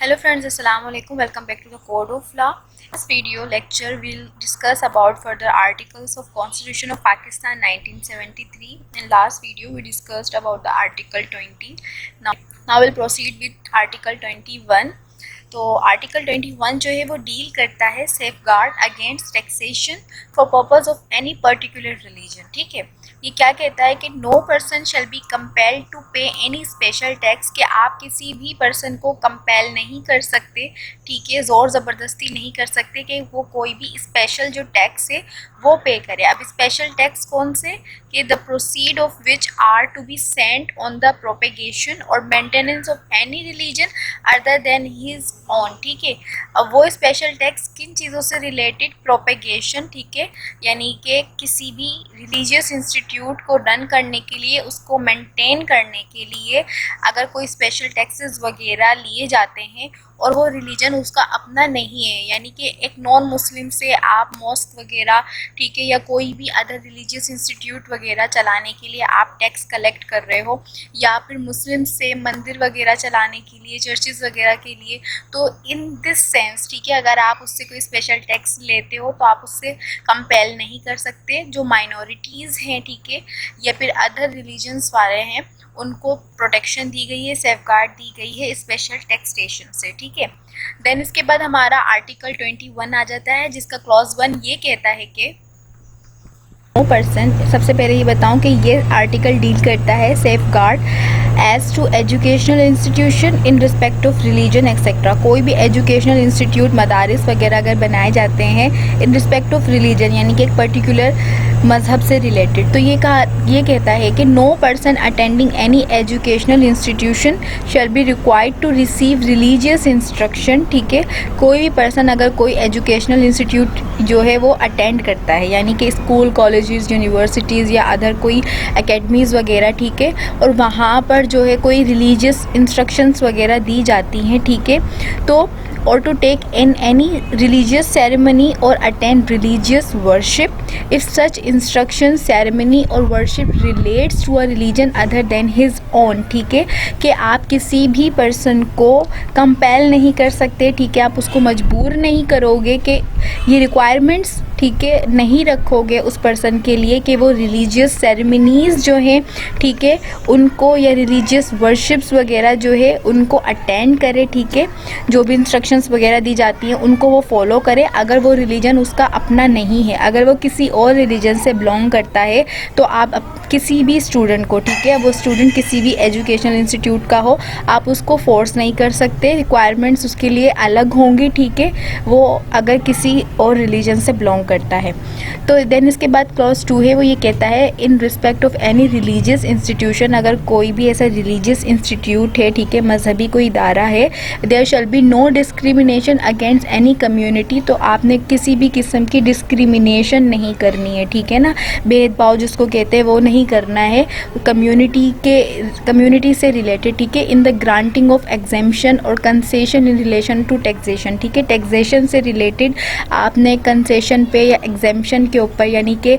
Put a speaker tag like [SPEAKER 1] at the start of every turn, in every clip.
[SPEAKER 1] Hello friends, Assalamu alaikum. Welcome back to the Code of Law. This video lecture will discuss about further articles of Constitution of Pakistan 1973. In last video we discussed about the Article 20. Now we'll proceed with Article 21. तो article 21 जो है वो deal करता है safeguard against taxation for purpose of any particular religion. ठीक है, ये क्या कहता है कि no person shall be compelled to pay any special tax, कि आप किसी भी पर्सन को कंपेल नहीं कर सकते, ठीक है, ज़ोर ज़बरदस्ती नहीं कर सकते कि वो कोई भी स्पेशल जो टैक्स है वो पे करे। अब स्पेशल टैक्स कौन से, कि the proceed of which are to be sent on the propagation और maintenance of any religion other than his own. ठीक है, अब वो स्पेशल टैक्स किन चीज़ों से रिलेटेड, प्रोपेगेशन, ठीक है, यानी कि किसी भी रिलीजियस इंस्टीट्यूट को रन करने के लिए, उसको मेंटेन करने के लिए अगर कोई स्पेशल टैक्सेस वगैरह लिए जाते हैं और वो रिलीजन उसका अपना नहीं है, यानी कि एक नॉन मुस्लिम से आप मॉस्क वगैरह, ठीक है, या कोई भी अदर रिलीजियस इंस्टीट्यूट वगैरह चलाने के लिए आप टैक्स कलेक्ट कर रहे हो, या फिर मुस्लिम से मंदिर वगैरह चलाने के लिए, चर्चेस वगैरह के लिए, तो इन दिस सेंस, ठीक है, अगर आप उससे कोई स्पेशल टैक्स लेते हो तो आप उससे कंपेल नहीं कर सकते। जो माइनॉरिटीज़ हैं, ठीक है, या फिर अदर रिलीजन्स वाले हैं, उनको प्रोटेक्शन दी गई है, सेफगार्ड दी गई है स्पेशल टैक्सेशन से। ठीक है, देन इसके बाद हमारा आर्टिकल 21 आ जाता है, जिसका क्लॉज 1 ये कहता है कि नो पर्सन, सबसे पहले ये बताऊं कि ये आर्टिकल डील करता है safeguard as to educational institution in respect of religion etcetera. कोई भी एजुकेशनल इंस्टीट्यूट, मदारिस वगैरह अगर बनाए जाते हैं इन रिस्पेक्ट ऑफ रिलीजन, यानी कि एक पर्टिकुलर मज़हब से रिलेटेड, तो ये कहता है कि no person attending any educational institution shall be required to receive religious instruction. ठीक है, कोई भी पर्सन अगर कोई एजुकेशनल इंस्टीट्यूट जो है वो अटेंड करता है, यानी कि स्कूल, कॉलेजेस, यूनिवर्सिटीज़ या अदर कोई एकेडमीज़ वगैरह, ठीक है, और वहाँ पर जो है कोई रिलीजियस इंस्ट्रक्शंस वगैरह दी जाती हैं, ठीक है, तो or to take in any religious ceremony or attend religious worship if such instruction, ceremony or worship relates to a religion other than his own। ठीक है, कि आप किसी भी पर्सन को कंपेल नहीं कर सकते, ठीक है, आप उसको मजबूर नहीं करोगे कि ये रिक्वायरमेंट्स, ठीक है, नहीं रखोगे उस पर्सन के लिए कि वो रिलीजियस सेरेमनीज़ जो हैं, ठीक है, उनको, या रिलीजियस वर्शिप्स वगैरह जो है उनको अटेंड करे, ठीक है, जो भी इंस्ट्रक्शंस वगैरह दी जाती हैं उनको वो फॉलो करे, अगर वो रिलीजन उसका अपना नहीं है। अगर वो किसी और रिलीजन से बिलोंग करता है तो आप किसी भी स्टूडेंट को, ठीक है, वो स्टूडेंट किसी भी एजुकेशनल इंस्टीट्यूट का हो, आप उसको फोर्स नहीं कर सकते, रिक्वायरमेंट्स उसके लिए अलग होंगी, ठीक है, वो अगर किसी और रिलीजन से बिलोंग करता है। तो देन इसके बाद क्लॉज 2 है, वो ये कहता है इन respect of any religious institution, अगर कोई भी ऐसा रिलीजियस इंस्टीट्यूट है, ठीक है, मजहबी कोई इदारा है, there shall be no discrimination against any community, तो आपने किसी भी किस्म की डिस्क्रिमिनेशन नहीं करनी है, ठीक है ना, भेदभाव जिसको कहते हैं वो नहीं करना है कम्युनिटी से रिलेटेड, ठीक है, in the granting of exemption और concession in relation to taxation. ठीक है, टैक्सेशन से रिलेटेड आपने कंसेशन पे या एग्जेम्पशन के ऊपर, यानी कि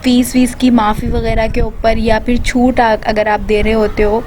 [SPEAKER 1] फीस की माफ़ी वगैरह के ऊपर, या फिर छूट अगर आप दे रहे होते हो,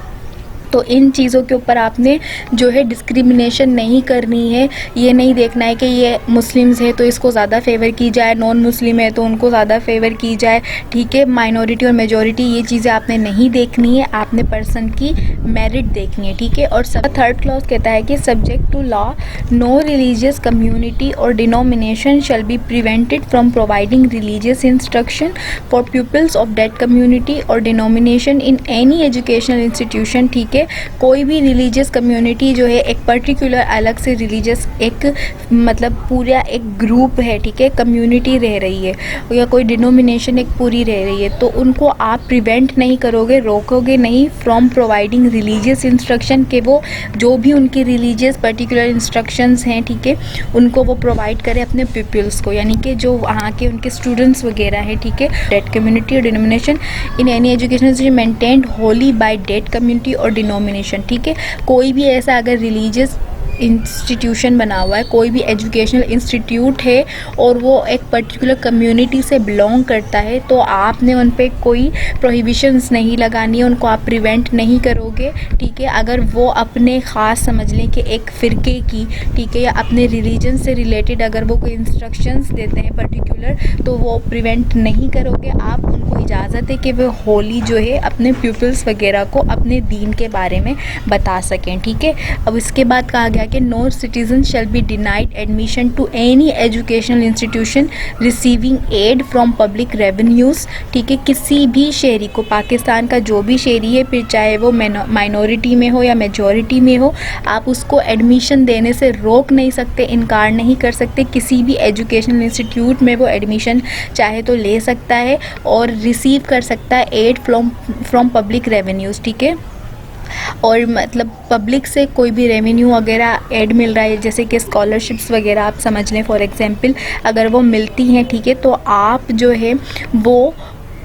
[SPEAKER 1] तो इन चीज़ों के ऊपर आपने जो है डिस्क्रिमिनेशन नहीं करनी है। ये नहीं देखना है कि ये मुस्लिम्स है तो इसको ज़्यादा फेवर की जाए, नॉन मुस्लिम है तो उनको ज़्यादा फेवर की जाए, ठीक है, माइनॉरिटी और मेजॉरिटी, ये चीज़ें आपने नहीं देखनी है, आपने पर्सन की मेरिट देखनी है। ठीक है, और थर्ड क्लॉज कहता है कि subject to law no religious community और denomination shall be prevented from providing religious instruction for peoples of that community और denomination in any educational institution. ठीक है, कोई भी रिलीजियस कम्युनिटी जो है, एक पर्टिकुलर अलग से रिलीजियस एक मतलब पूरा एक ग्रुप है, ठीक है, कम्युनिटी रह रही है, या कोई डिनोमिनेशन एक पूरी रह रही है, तो उनको आप प्रिवेंट नहीं करोगे, रोकोगे नहीं फ्रॉम प्रोवाइडिंग रिलीजियस इंस्ट्रक्शन, के वो जो भी उनकी रिलीजियस पर्टिकुलर इंस्ट्रक्शंस हैं, ठीक है, उनको वो प्रोवाइड करें अपने पीपल्स को, यानी कि जो वहाँ के उनके स्टूडेंट्स वगैरह हैं, ठीक है, डेट कम्युनिटी और denomination in any education maintained wholly by that community और डिनोमिनेशन। ठीक है, कोई भी ऐसा अगर रिलीजियस इंस्टीट्यूशन बना हुआ है, कोई भी एजुकेशनल इंस्टीट्यूट है और वो एक पर्टिकुलर कम्युनिटी से बिलोंग करता है, तो आपने उन पे कोई प्रोहिबिशंस नहीं लगानी है, उनको आप प्रिवेंट नहीं करोगे, ठीक है। अगर वो अपने ख़ास समझ लें कि एक फ़िरके की, ठीक है, या अपने रिलीजन से रिलेटेड अगर वो कोई इंस्ट्रक्शंस देते हैं पर्टिकुलर, तो वो प्रिवेंट नहीं करोगे आप। उनको इजाज़त है कि वो होली जो है अपने प्यूपल्स वगैरह को अपने दीन के बारे में बता सकें, ठीक है। अब इसके बाद कहा गया कि no citizen shall be denied admission to any educational institution receiving aid from public revenues, ठीक है। किसी भी शहरी को, पाकिस्तान का जो भी शहरी है, फिर चाहे वो माइनॉरिटी में हो या मेजॉरिटी में हो, आप उसको एडमिशन देने से रोक नहीं सकते, इनकार नहीं कर सकते। किसी भी एजुकेशनल इंस्टीट्यूट में वो एडमिशन चाहे तो ले सकता है और रिसीव कर सकता है एड फ्रॉम पब्लिक रेवेन्यूज़, ठीक है। और मतलब पब्लिक से कोई भी रेवेन्यू वगैरह ऐड मिल रहा है, जैसे कि स्कॉलरशिप्स वगैरह आप समझ लें फॉर एग्जांपल, अगर वो मिलती हैं, ठीक है, तो आप जो है वो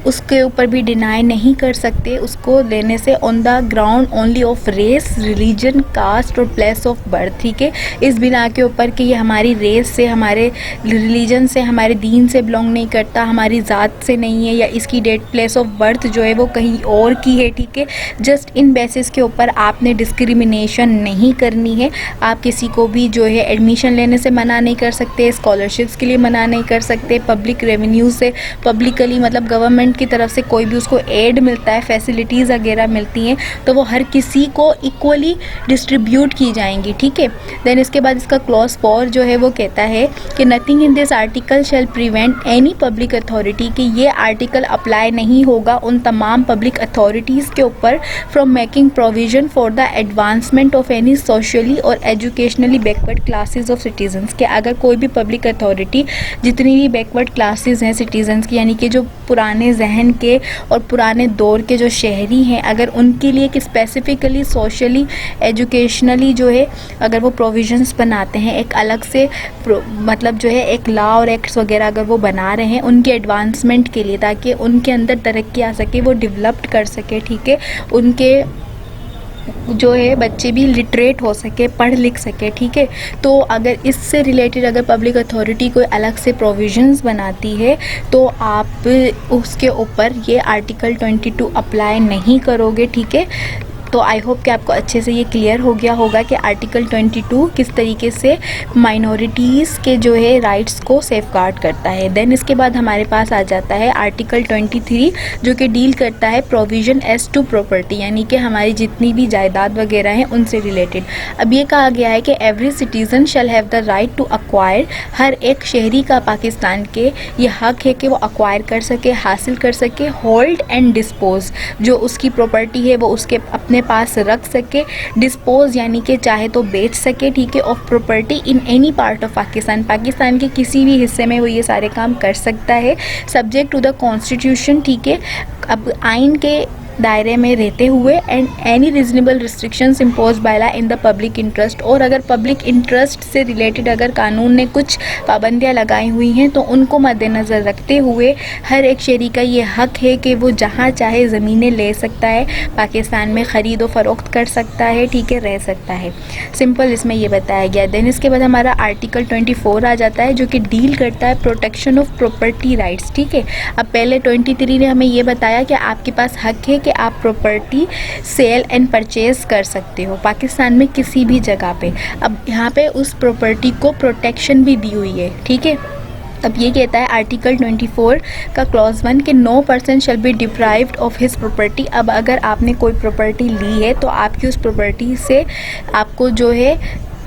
[SPEAKER 1] उसके ऊपर भी डिनाई नहीं कर सकते उसको लेने से, on the ground only of race, religion, caste और प्लेस ऑफ बर्थ, ठीक है। इस बिना के ऊपर कि ये हमारी रेस से, हमारे रिलीजन से, हमारे दीन से बिलोंग नहीं करता, हमारी ज़ात से नहीं है, या इसकी डेट प्लेस ऑफ बर्थ जो है वो कहीं और की है, ठीक है। जस्ट इन बेसिस के ऊपर आपने डिस्क्रिमिनेशन नहीं करनी है। आप किसी को भी जो है एडमिशन लेने से मना नहीं कर सकते, स्कॉलरशिप्स के लिए मना नहीं कर सकते, पब्लिक रेवेन्यू से, पब्लिकली मतलब गवर्नमेंट की तरफ से कोई भी उसको एड मिलता है, फैसिलिटीज़ वगैरह मिलती हैं, तो वो हर किसी को इक्वली डिस्ट्रीब्यूट की जाएंगी, ठीक है। देन इसके बाद इसका क्लॉज 4 जो है वो कहता है कि nothing in this article shall prevent any public authority, कि ये आर्टिकल अप्लाई नहीं होगा उन तमाम पब्लिक अथॉरिटीज़ के ऊपर from making provision for the advancement of any socially और educationally backward classes of citizens, के अगर कोई भी पब्लिक अथॉरिटी जितनी भी बैकवर्ड क्लासेस हैं सिटीजन्स की, यानी कि जो पुराने जहन के और पुराने दौर के जो शहरी हैं, अगर उनके लिए कि स्पेसिफ़िकली सोशली एजुकेशनली जो है अगर वो प्रोविजंस बनाते हैं एक अलग से, मतलब जो है एक लॉ और एक्ट्स वगैरह अगर वो बना रहे हैं उनके एडवांसमेंट के लिए, ताकि उनके अंदर तरक्की आ सके, वो डेवलप्ड कर सके, ठीक है, उनके जो है बच्चे भी लिटरेट हो सके, पढ़ लिख सके, ठीक है। तो अगर इससे रिलेटेड अगर पब्लिक अथॉरिटी कोई अलग से प्रोविजंस बनाती है तो आप उसके ऊपर ये आर्टिकल 22 अप्लाई नहीं करोगे, ठीक है। तो आई होप कि आपको अच्छे से ये क्लियर हो गया होगा कि आर्टिकल 22 किस तरीके से माइनॉरिटीज़ के जो है राइट्स को सेफगार्ड करता है। देन इसके बाद हमारे पास आ जाता है आर्टिकल 23 जो कि डील करता है प्रोविज़न एज टू प्रॉपर्टी, यानी कि हमारी जितनी भी जायदाद वगैरह हैं उनसे रिलेटेड। अब ये कहा गया है कि every citizen shall have the right to acquire, हर एक शहरी का पाकिस्तान के ये हक है कि वो अक्वायर कर सके, हासिल कर सके, होल्ड एंड डिस्पोज, जो उसकी प्रॉपर्टी है वो उसके अपने पास रख सके, डिस्पोज यानी कि चाहे तो बेच सके, ठीक है, of property in any part of Pakistan, Pakistan के किसी भी हिस्से में वो ये सारे काम कर सकता है, सब्जेक्ट टू द कॉन्स्टिट्यूशन, ठीक है, अब आइन के दायरे में रहते हुए, and any reasonable restrictions impose by law in the public interest, और अगर पब्लिक इंटरेस्ट से रिलेटेड अगर कानून ने कुछ पाबंदियां लगाई हुई हैं तो उनको मद्देनज़र रखते हुए हर एक शहरी का ये हक है कि वो जहां चाहे ज़मीनें ले सकता है, पाकिस्तान में ख़रीद व फ़रोख्त कर सकता है, ठीक है, रह सकता है। सिंपल इसमें ये बताया गया। देन इसके बाद हमारा आर्टिकल 24 आ जाता है जो कि डील करता है प्रोटेक्शन ऑफ प्रॉपर्टी राइट्स, ठीक है। अब पहले 23 ने हमें ये बताया कि आपके पास हक है कि आप प्रॉपर्टी सेल एंड परचेज कर सकते हो पाकिस्तान में किसी भी जगह पे। अब यहाँ पे उस प्रॉपर्टी को प्रोटेक्शन भी दी हुई है, ठीक है। अब ये कहता है आर्टिकल 24 का क्लॉज 1 कि no person shall be deprived of his property. अब अगर आपने कोई प्रॉपर्टी ली है तो आपकी उस प्रॉपर्टी से आपको जो है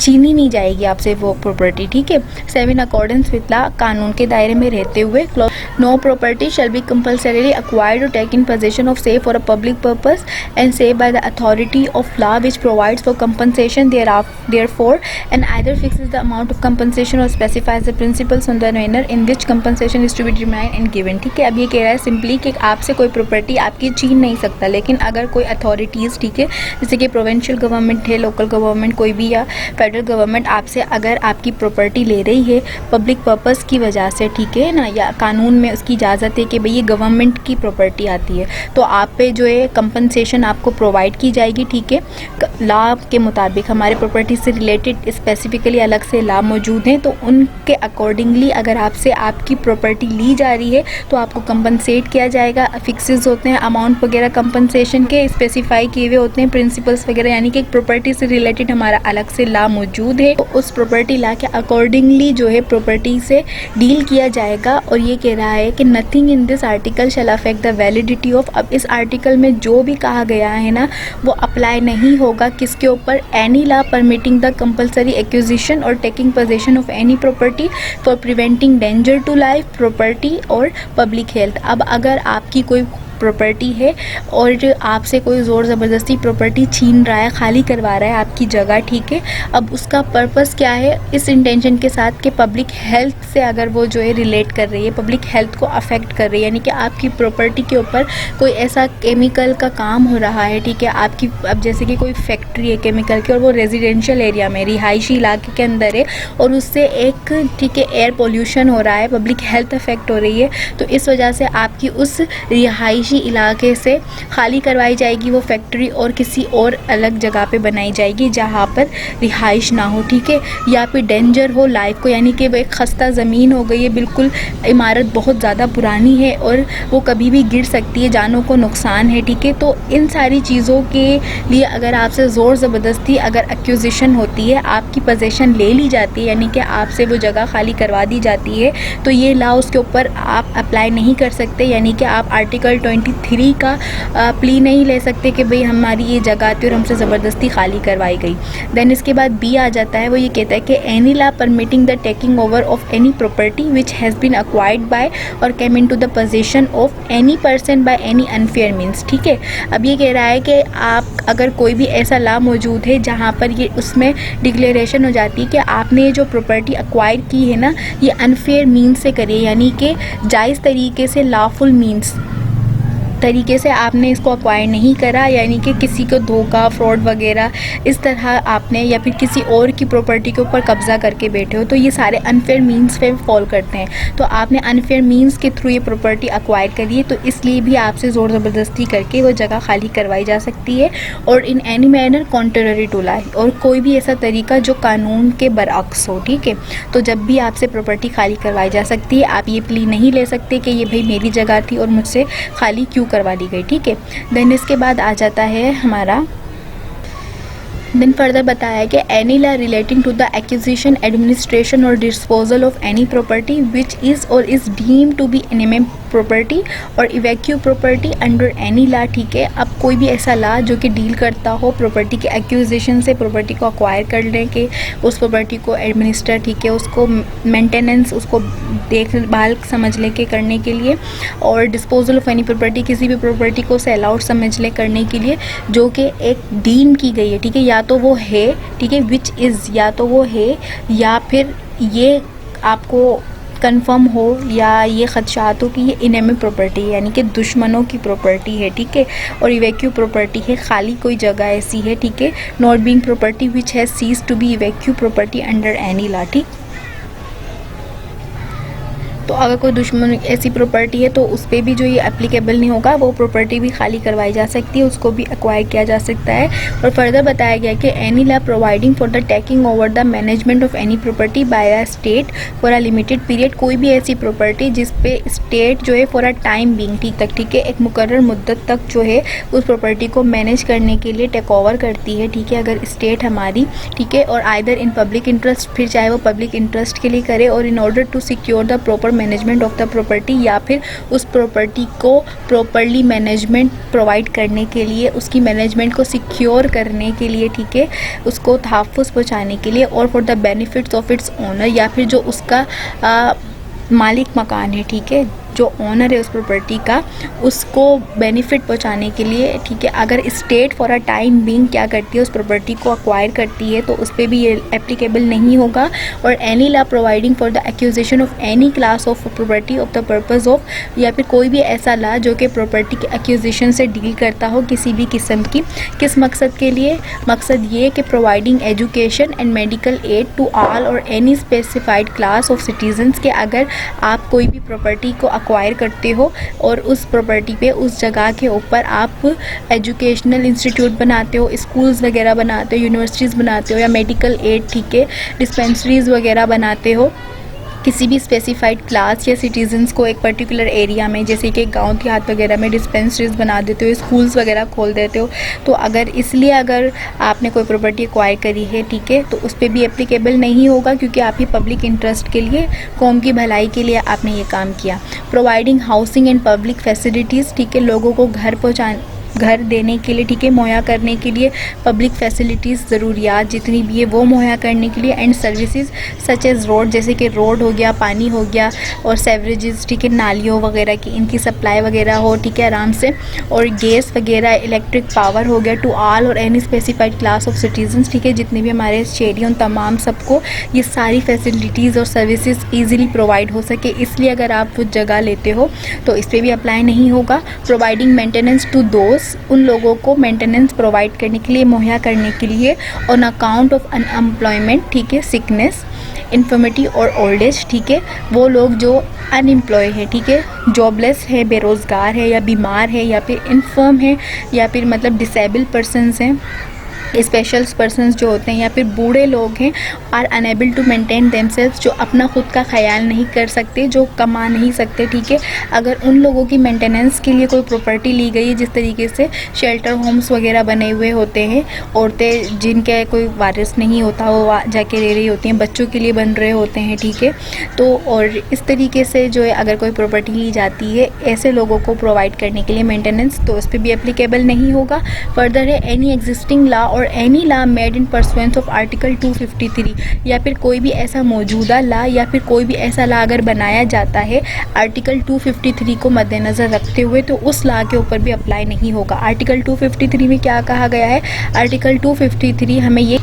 [SPEAKER 1] छीनी नहीं जाएगी आपसे वो प्रॉपर्टी, ठीक है। 7 अकॉर्डेंस विद लॉ, कानून के दायरे में रहते हुए। No property shall be compulsorily acquired और take in possession of safe for a public purpose and save by the authority of law which provides for compensation therefor and either fixes the amount of compensation और specifies the principles on the manner in which compensation is to be determined and given, ठीक है। अब ये कह रहा है simply कि आपसे कोई प्रॉपर्टी आपकी छीन नहीं सकता, लेकिन अगर कोई अथॉरिटीज़, ठीक है, जैसे कि प्रोविंशियल गवर्नमेंट है, लोकल गवर्नमेंट कोई भी, या फेडरल गवर्नमेंट आपसे अगर आपकी प्रॉपर्टी ले रही है पब्लिक पर्पस की वजह से, ठीक है ना, या कानून में उसकी इजाज़त है कि भाई ये गवर्नमेंट की प्रॉपर्टी आती है, तो आप पे जो है कंपनसेशन आपको प्रोवाइड की जाएगी। ठीक है, लॉ के मुताबिक हमारे प्रॉपर्टी से रिलेटेड स्पेसिफिकली अलग से लॉ मौजूद हैं, तो उनके अकॉर्डिंगली अगर आपसे आपकी प्रॉपर्टी ली जा रही है तो आपको कंपनसेट किया जाएगा। फिक्सेस होते हैं अमाउंट वगैरह कंपनसेशन के, स्पेसिफाई किए हुए होते हैं प्रिंसिपल्स वगैरह, यानी कि प्रॉपर्टी से रिलेटेड हमारा अलग से लॉ मौजूद है। तो उस प्रॉपर्टी लॉ के अकॉर्डिंगली जो है प्रॉपर्टी से डील किया जाएगा। और ये कह रहा है कि nothing in this article shall affect the validity of, अब इस आर्टिकल में जो भी कहा गया है ना वो अप्लाई नहीं होगा किसके ऊपर, any law permitting the compulsory acquisition और taking possession of any property for preventing danger to life, property और पब्लिक हेल्थ। अब अगर आपकी कोई प्रॉपर्टी है और आपसे कोई ज़ोर ज़बरदस्ती प्रॉपर्टी छीन रहा है, खाली करवा रहा है आपकी जगह, ठीक है, अब उसका पर्पस क्या है, इस इंटेंशन के साथ कि पब्लिक हेल्थ से अगर वो जो है रिलेट कर रही है, पब्लिक हेल्थ को अफेक्ट कर रही है, यानी कि आपकी प्रॉपर्टी के ऊपर कोई ऐसा केमिकल का काम हो रहा है, ठीक है, आपकी अब जैसे कि कोई फैक्ट्री है केमिकल की और वो रेजिडेंशियल एरिया में रिहायशी इलाके के अंदर है और उससे एक ठीक है एयर पोल्यूशन हो रहा है, पब्लिक हेल्थ अफेक्ट हो रही है, तो इस वजह से आपकी उस रिहायशी इलाके से खाली करवाई जाएगी वो फैक्ट्री और किसी और अलग जगह पे बनाई जाएगी जहाँ पर रिहाइश ना हो, ठीक है, या फिर डेंजर हो लाइफ को, यानी कि वो एक खस्ता ज़मीन हो गई है, बिल्कुल इमारत बहुत ज़्यादा पुरानी है और वो कभी भी गिर सकती है, जानों को नुकसान है, ठीक है। तो इन सारी चीज़ों के लिए अगर आपसे ज़ोर ज़बरदस्ती अगर एक्विजिशन होती है, आपकी पोजीशन ले ली जाती है, यानी कि आपसे वो जगह खाली करवा दी जाती है, तो ये लॉ उसके ऊपर आप अप्लाई नहीं कर सकते, यानी कि आप आर्टिकल 23 का प्ली नहीं ले सकते कि भाई हमारी ये जगह थी और हमसे ज़बरदस्ती खाली करवाई गई। देन इसके बाद बी आ जाता है, वो ये कहता है कि any law permitting the taking over of any property which has been acquired by और came into the possession of any person by any unfair means, ठीक है। अब ये कह रहा है कि आप अगर कोई भी ऐसा लॉ मौजूद है जहाँ पर ये उसमें डिक्लेरेशन हो जाती है कि आपने ये जो प्रॉपर्टी अक्वायर की है ना ये अनफेयर मीन्स से करिए, यानी कि जायज़ तरीके से, लॉफुल मीन्स तरीके से आपने इसको अक्वायर नहीं करा, यानी कि किसी को धोखा फ्रॉड वगैरह इस तरह आपने या फिर किसी और की प्रॉपर्टी के ऊपर कब्ज़ा करके बैठे हो, तो ये सारे अनफेयर मीन्स पे फॉल करते हैं। तो आपने अनफेयर मीन्स के थ्रू ये प्रॉपर्टी अक्वायर करी है, तो इसलिए भी आपसे ज़ोर ज़बरदस्ती करके वो जगह खाली करवाई जा सकती है। और in any manner contrary to law, और कोई भी ऐसा तरीका जो कानून के बरअक्स हो, ठीक है। तो जब भी आपसे प्रॉपर्टी खाली करवाई जा सकती है, आप ये प्ली नहीं ले सकते कि ये भाई मेरी जगह थी और मुझसे खाली क्यों करवा दी गई, ठीक है। देन इसके बाद आ जाता है हमारा, देन फर्दर बताया है कि any law relating to the acquisition, administration और disposal of any property which is और is deemed to be enemy property और evacuee property under any law, ठीक है। अब कोई भी ऐसा लॉ जो कि डील करता हो प्रॉपर्टी के एक्विजिशन से, प्रॉपर्टी को अक्वायर करने के, उस प्रॉपर्टी को एडमिनिस्टर, ठीक है, उसको मेंटेनेंस, उसको देखभाल समझ ले के करने के लिए, और डिस्पोजल ऑफ एनी प्रॉपर्टी, किसी भी प्रॉपर्टी को सेल आउट समझ ले करने के लिए जो कि एक डीम की गई है, ठीक है, या तो वो है, ठीक है, विच इज़, या तो वो है या फिर ये आपको कंफर्म हो या ये खदशात हो कि ये इनेमी प्रॉपर्टी है, यानी कि दुश्मनों की प्रॉपर्टी है, ठीक है, और इवैक्यू प्रॉपर्टी है, खाली कोई जगह ऐसी है, ठीक है, not being property which has cease to be evacuee property under any law, ठीक। तो अगर कोई दुश्मन ऐसी प्रॉपर्टी है तो उस पर भी जो ये एप्लीकेबल नहीं होगा, वो प्रॉपर्टी भी खाली करवाई जा सकती है, उसको भी एक्वायर किया जा सकता है। और फर्दर बताया गया कि any law providing for the taking over the management of any property bye a state for a limited period, कोई भी ऐसी प्रॉपर्टी जिस पे स्टेट जो है फॉर अ टाइम बीइंग, ठीक है, एक मुकर्रर मुद्दत तक जो है उस प्रॉपर्टी को मैनेज करने के लिए टेक ओवर करती है, ठीक है, अगर स्टेट हमारी, ठीक है, और आइदर इन पब्लिक इंटरेस्ट, फिर चाहे वो पब्लिक इंटरेस्ट के लिए करे, और in order to secure the proper management of the property, या फिर उस प्रॉपर्टी को प्रॉपरली मैनेजमेंट प्रोवाइड करने के लिए, उसकी मैनेजमेंट को सिक्योर करने के लिए, ठीक है, उसको तहफ़्फ़ुज़ पहुँचाने के लिए, और for the benefits of its owner, या फिर जो उसका मालिक मकान है, ठीक है, जो ओनर है उस प्रॉपर्टी का, उसको बेनिफिट पहुंचाने के लिए, ठीक है, अगर state for a time being क्या करती है, उस प्रॉपर्टी को अक्वायर करती है, तो उस पर भी ये एप्लीकेबल नहीं होगा। और any law providing for the acquisition of any class of property of the purpose of, या फिर कोई भी ऐसा लॉ जो कि प्रॉपर्टी के एक्विजिशन से डील करता हो किसी भी किस्म की, किस मकसद के लिए, मकसद ये कि providing education and medical aid to all और any specified class of citizens, के अगर आप कोई भी प्रॉपर्टी को एक्वायर करते हो और उस प्रॉपर्टी पे, उस जगह के ऊपर आप एजुकेशनल इंस्टीट्यूट बनाते हो, स्कूल्स वगैरह बनाते हो, यूनिवर्सिटीज़ बनाते हो, या मेडिकल एड, ठीक है, डिस्पेंसरीज़ वगैरह बनाते हो किसी भी स्पेसिफाइड क्लास या सिटीजन्स को एक पर्टिकुलर एरिया में, जैसे कि गांव देहात वगैरह में डिस्पेंसरीज बना देते हो, स्कूल्स वगैरह खोल देते हो। तो अगर आपने कोई प्रॉपर्टी एक्वायर करी है, ठीक है, तो उस पर भी एप्लीकेबल नहीं होगा, क्योंकि आप ही पब्लिक इंटरेस्ट के लिए, कौम की भलाई के लिए आपने ये काम किया। Providing housing and public facilities, ठीक है, लोगों को घर देने के लिए, ठीक है, मुहैया करने के लिए, पब्लिक फैसिलिटीज़, ज़रूरियात जितनी भी है वो मुहैया करने के लिए, and services such as road, जैसे कि रोड हो गया, पानी हो गया, और सेवरेजेस, ठीक है, नालियों वगैरह की इनकी सप्लाई वगैरह हो, ठीक है, आराम से, और गैस वगैरह, इलेक्ट्रिक पावर हो गया टू ऑल और any specified class of citizens, ठीक है, जितने भी हमारे शहरी उन तमाम सबको ये सारी फैसिलिटीज़ और सर्विसेज ईजिली प्रोवाइड हो सके, इसलिए अगर आप वो जगह लेते हो तो इस पर भी अप्लाई नहीं होगा। प्रोवाइडिंग मेंटेनेंस टू दोस्त, उन लोगों को मेंटेनेंस प्रोवाइड करने के लिए, मुहैया करने के लिए, ऑन अकाउंट ऑफ अनएम्प्लॉयमेंट, ठीक है, सिकनेस, इन्फर्मिटी और ओल्ड एज, ठीक है, वो लोग जो अनएम्प्लॉय है, ठीक है, जॉबलेस है, बेरोज़गार है, या बीमार है, या फिर इन्फर्म है, या फिर मतलब डिसेबल पर्सनस हैं, स्पेशल पर्सनस जो होते हैं, या फिर बूढ़े लोग हैं, are unable to maintain themselves, जो अपना खुद का ख्याल नहीं कर सकते, जो कमा नहीं सकते, ठीक है, अगर उन लोगों की मेंटेनेंस के लिए कोई प्रॉपर्टी ली गई है, जिस तरीके से शेल्टर होम्स वगैरह बने हुए होते हैं, औरतें जिनके कोई वारिस नहीं होता वो जाके रह रही होती हैं, बच्चों के लिए बन रहे होते हैं, ठीक है, तो और इस तरीके से जो है अगर कोई प्रॉपर्टी ली जाती है ऐसे लोगों को प्रोवाइड करने के लिए मेंटेनेंस, तो उस पर भी एप्लीकेबल नहीं होगा। फर्दर है एनी एग्जिस्टिंग लॉ और any law made in pursuance of article 253, या फिर कोई भी ऐसा मौजूदा लॉ या फिर कोई भी ऐसा लॉ अगर बनाया जाता है आर्टिकल 253 को मद्देनज़र रखते हुए, तो उस लॉ के ऊपर भी अप्लाई नहीं होगा। आर्टिकल 253 में क्या कहा गया है? आर्टिकल 253 हमें ये,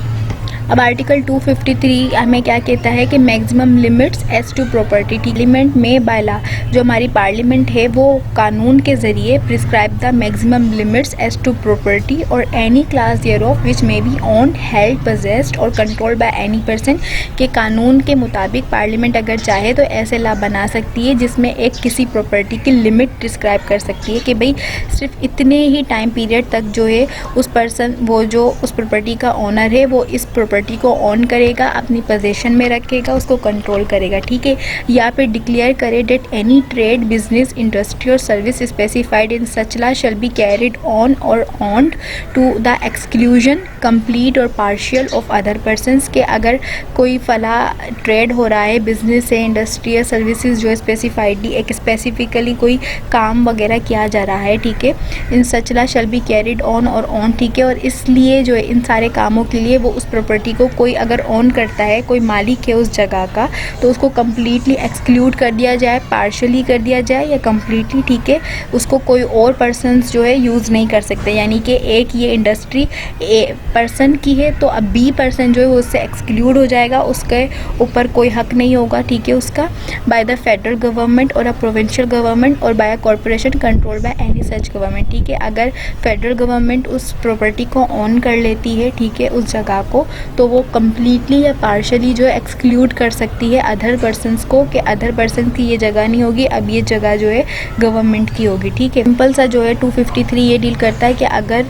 [SPEAKER 1] अब आर्टिकल 253 हमें क्या कहता है कि maximum limits as to property, parliament में बाय लॉ, जो हमारी पार्लियामेंट है वो कानून के ज़रिए prescribe the maximum limits as to property और any class thereof which may be owned, held, possessed और कंट्रोल्ड बाय एनी पर्सन, के कानून के मुताबिक पार्लियामेंट अगर चाहे तो ऐसे लॉ बना सकती है जिसमें एक किसी प्रॉपर्टी की लिमिट डिस्क्राइब कर सकती है कि भाई सिर्फ इतने ही टाइम पीरियड तक जो है उस पर्सन, वो जो उस प्रॉपर्टी का ओनर है, वो इस प्रॉपर्टी को ऑन करेगा, अपनी पोजीशन में रखेगा, उसको कंट्रोल करेगा, ठीक है, या फिर डिक्लेयर करे that any trade, business, industry और service specified in such law shall be carried on और owned to the exclusion complete और पार्शियल ऑफ अदर पर्सनस, के अगर कोई फला ट्रेड हो रहा है, बिजनेस है, इंडस्ट्री या सर्विसेज जो स्पेसिफाइडली एक स्पेसिफिकली कोई काम वगैरह किया जा रहा है, ठीक है, in such law shall be carried on और ऑन, ठीक है, और इसलिए जो है इन सारे कामों के लिए वो उस प्रॉपर्टी को कोई अगर ऑन करता है, कोई मालिक है उस जगह का, तो उसको कम्प्लीटली एक्सक्लूड कर दिया जाए, पार्शली कर दिया जाए या कम्प्लीटली, ठीक है, उसको कोई और पर्सनस जो है यूज़ नहीं कर सकते। यानी कि एक ये इंडस्ट्री ए पर्सन की है तो अब बी पर्सन जो है वो उससे एक्सक्लूड हो जाएगा, उसके ऊपर कोई हक नहीं होगा, ठीक है, उसका बाय द फेडरल गवर्नमेंट और अ प्रोविंशियल गवर्नमेंट और by a corporation control by any such government, ठीक है, अगर फेडरल गवर्नमेंट उस प्रॉपर्टी को ऑन कर लेती है, ठीक है, उस जगह को, तो वो कम्प्लीटली या पार्शली जो है एक्सक्लूड कर सकती है अदर पर्सनस को, कि अदर पर्सन की ये जगह नहीं होगी, अब ये जगह जो है गवर्नमेंट की होगी, ठीक है। सिंपल सा जो है 253 ये डील करता है कि अगर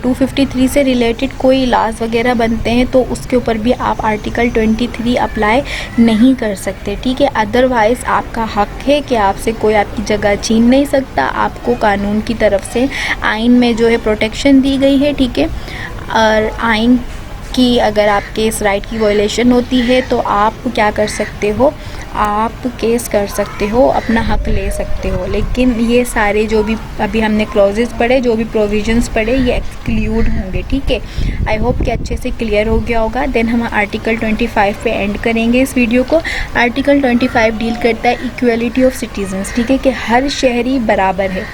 [SPEAKER 1] 253 से रिलेटेड कोई लॉज वगैरह बनते हैं तो उसके ऊपर भी आप आर्टिकल 23 अप्लाई नहीं कर सकते, ठीक है, अदरवाइज़ आपका हक है कि आपसे कोई आपकी जगह छीन नहीं सकता, आपको कानून की तरफ से आइन में जो है प्रोटेक्शन दी गई है, ठीक है, और आइन कि अगर आपके इस राइट की वायलेशन होती है तो आप क्या कर सकते हो, आप केस कर सकते हो, अपना हक ले सकते हो, लेकिन ये सारे जो भी अभी हमने क्लॉजेस पढ़े, जो भी प्रोविजंस पढ़े, ये एक्सक्लूड होंगे, ठीक है। आई होप कि अच्छे से क्लियर हो गया होगा। देन हम आर्टिकल 25 पे एंड करेंगे इस वीडियो को। आर्टिकल 25 डील करता है इक्वलिटी ऑफ सिटीजन्स, ठीक है, कि हर शहरी बराबर है,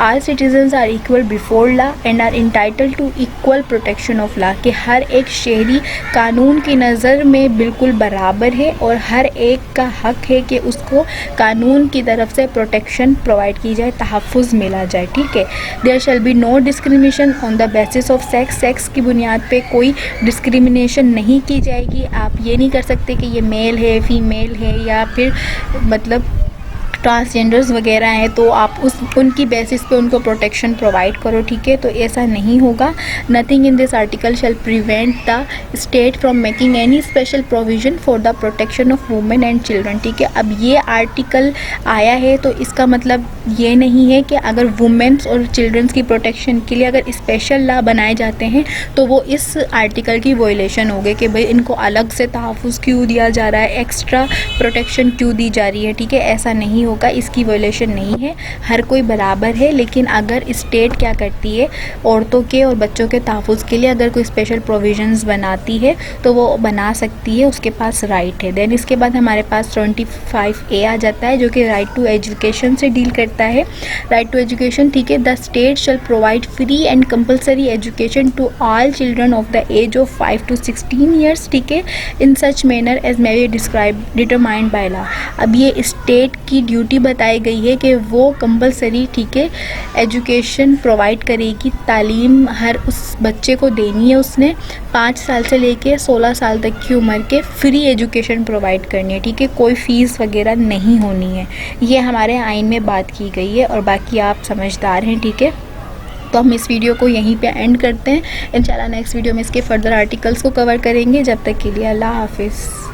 [SPEAKER 1] all citizens are equal before law and are entitled to equal protection of law, कि हर एक शहरी कानून की नज़र में बिल्कुल बराबर है और हर एक का हक है कि उसको कानून की तरफ से प्रोटेक्शन प्रोवाइड की जाए, तहफ़्फ़ुज़ मिला जाए, ठीक है। There shall be no discrimination on the basis of sex, sex की बुनियाद पे कोई डिस्क्रिमिनेशन नहीं की जाएगी। आप ये नहीं कर सकते कि ये मेल है, फीमेल है, या फिर मतलब ट्रांसजेंडर्स वगैरह हैं तो आप उनकी बेसिस पे उनको प्रोटेक्शन प्रोवाइड करो, ठीक है। तो ऐसा नहीं होगा। Nothing in this article shall prevent the state from making any special provision for the protection of women and children, ठीक है। अब ये आर्टिकल आया है तो इसका मतलब ये नहीं है कि अगर वुमेन्स और चिल्ड्रंस की प्रोटेक्शन के लिए अगर स्पेशल लॉ बनाए जाते हैं तो वो इस आर्टिकल की वॉयलेशन हो गई कि भाई इनको अलग से तहफ़्फ़ुज़ क्यों दिया जा रहा है, एक्स्ट्रा प्रोटेक्शन क्यों दी जा रही है, ठीक है। ऐसा नहीं होगा, इसकी वॉयलेशन नहीं है, हर कोई बराबर है। लेकिन अगर स्टेट क्या करती है, औरतों के और बच्चों के तहफ़्फ़ुज़ के लिए अगर कोई स्पेशल प्रोविजंस बनाती है तो वो बना सकती है, उसके पास राइट है। देन इसके बाद हमारे पास 25A आ जाता है जो कि राइट टू एजुकेशन से डील करता है। राइट टू एजुकेशन, ठीक है। The state shall provide free and compulsory education to all children of the age of 5 to 16 years, ठीक है, in such manner as may be describe determined by law. अब ये state की duty बताई गई है कि वो कंपलसरी, ठीक है, एजुकेशन प्रोवाइड करेगी, तालीम हर उस बच्चे को देनी है। उसने 5 साल से लेके 16 साल तक की उम्र के फ्री एजुकेशन प्रोवाइड करनी है, ठीक है, कोई फ़ीस वगैरह नहीं होनी है। ये हमारे आइन में बात की गई है और बाकी आप समझदार हैं, ठीक है। तो हम इस वीडियो को यहीं पे एंड करते हैं। इंशाल्लाह नेक्स्ट वीडियो में इसके फर्दर आर्टिकल्स को कवर करेंगे। जब तक के लिए अल्लाह हाफिज़।